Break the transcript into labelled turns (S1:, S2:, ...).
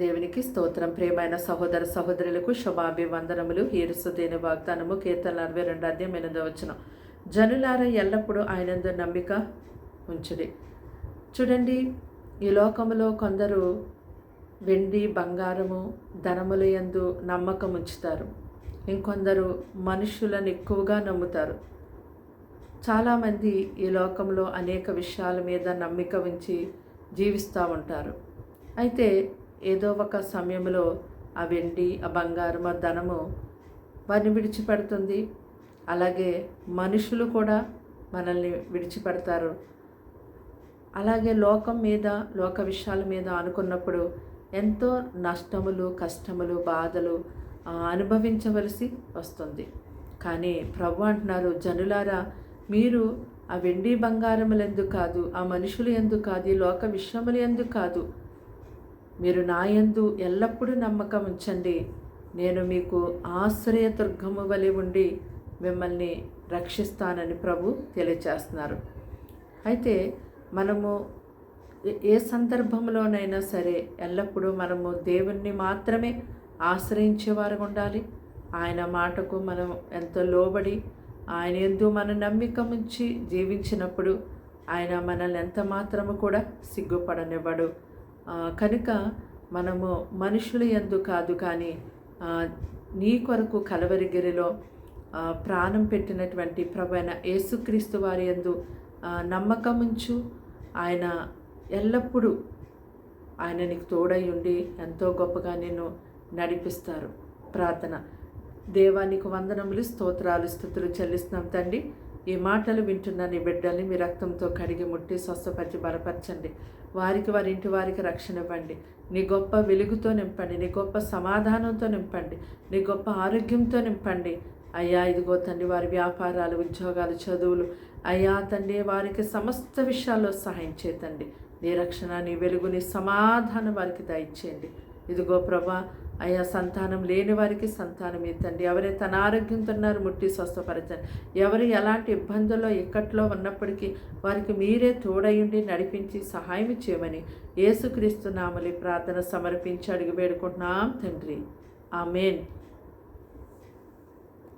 S1: దేవునికి స్తోత్రం. ప్రియమైన సహోదర సహోదరులకు శుభాభివందనములు. యేసుదేని వాగ్దానము కీర్తన 42 అధ్యాయం 8వ వచనం. జనులారా ఎల్లప్పుడూ ఆయనందు నమ్మిక ఉంచుడి. చూడండి, ఈ లోకములో కొందరు వెండి బంగారము ధనముల యందు నమ్మకం ఉంచుతారు. ఇంకొందరు మనుషులను ఎక్కువగా నమ్ముతారు. చాలామంది ఈ లోకంలో అనేక విషయాల మీద నమ్మిక ఉంచి జీవిస్తూ ఉంటారు. అయితే ఏదో ఒక సమయంలో ఆ వెండి, ఆ బంగారం, ఆ ధనము వారిని విడిచిపెడుతుంది. అలాగే మనుషులు కూడా మనల్ని విడిచిపెడతారు. అలాగే లోకం మీద, లోక విషయాల మీద అనుకున్నప్పుడు ఎంతో నష్టములు, కష్టములు, బాధలు అనుభవించవలసి వస్తుంది. కానీ ప్రభు అంటున్నారు, జనులారా మీరు ఆ వెండి బంగారములు ఎందుకు కాదు, ఆ మనుషులు ఎందుకు కాదు, ఈ లోక విషయములు ఎందుకు కాదు, మీరు నా యందు ఎల్లప్పుడూ నమ్మకం ఉంచండి. నేను మీకు ఆశ్రయదుర్గము వలె ఉండి మిమ్మల్ని రక్షిస్తానని ప్రభు తెలియచేస్తున్నారు. అయితే మనము ఏ సందర్భంలోనైనా సరే ఎల్లప్పుడూ మనము దేవుణ్ణి మాత్రమే ఆశ్రయించేవారు ఉండాలి. ఆయన మాటకు మనం ఎంతో లోబడి ఆయన యందు మన నమ్మిక ఉంచి జీవించినప్పుడు ఆయన మనల్ని ఎంత మాత్రము కూడా సిగ్గుపడనివ్వడు. కనుక మనము మనుషుల యందు కాదు, కానీ నీ కొరకు కలవరిగిరిలో ప్రాణం పెట్టినటువంటి ప్రభువైన యేసుక్రీస్తు వారి యందు నమ్మకం ఉంచు. ఆయన ఎల్లప్పుడూ ఆయన నీకు తోడై ఉండి ఎంతో గొప్పగా నిన్ను నడిపిస్తారు. ప్రార్థన. దేవానికి వందనములు, స్తోత్రాలు, స్తుతులు చెల్లిస్తున్నాం తండ్రి. ఈ మాటలు వింటున్న నీ బిడ్డల్ని మీ రక్తంతో కడిగి ముట్టి స్వస్థపరిచి బలపరచండి. వారికి, వారి ఇంటి వారికి రక్షణ ఇవ్వండి. నీ గొప్ప వెలుగుతో నింపండి, నీ గొప్ప సమాధానంతో నింపండి, నీ గొప్ప ఆరోగ్యంతో నింపండి. అయ్యా ఇదిగో తండ్రి, వారి వ్యాపారాలు, ఉద్యోగాలు, చదువులు, అయ్యా తండ్రి వారికి సమస్త విషయాల్లో సహాయం చేతండి. నీ రక్షణ, నీ వెలుగు, నీ సమాధానం వారికి దయచేయండి. ఇదిగో ప్రభా, అయ్యా సంతానం లేని వారికి సంతానం ఇవ్వండి. ఎవరైతే తన ఆరోగ్యంతో ఉన్నారు ముట్టి స్వస్థపరచండి. ఎవరు ఎలాంటి ఇబ్బందుల్లో ఇక్కట్లో ఉన్నప్పటికీ వారికి మీరే తోడయుండి నడిపించి సహాయం చేయమని యేసుక్రీస్తు నామములో ప్రార్థన సమర్పించి అడిగి వేడుకుంటున్నాం తండ్రి. ఆమేన్.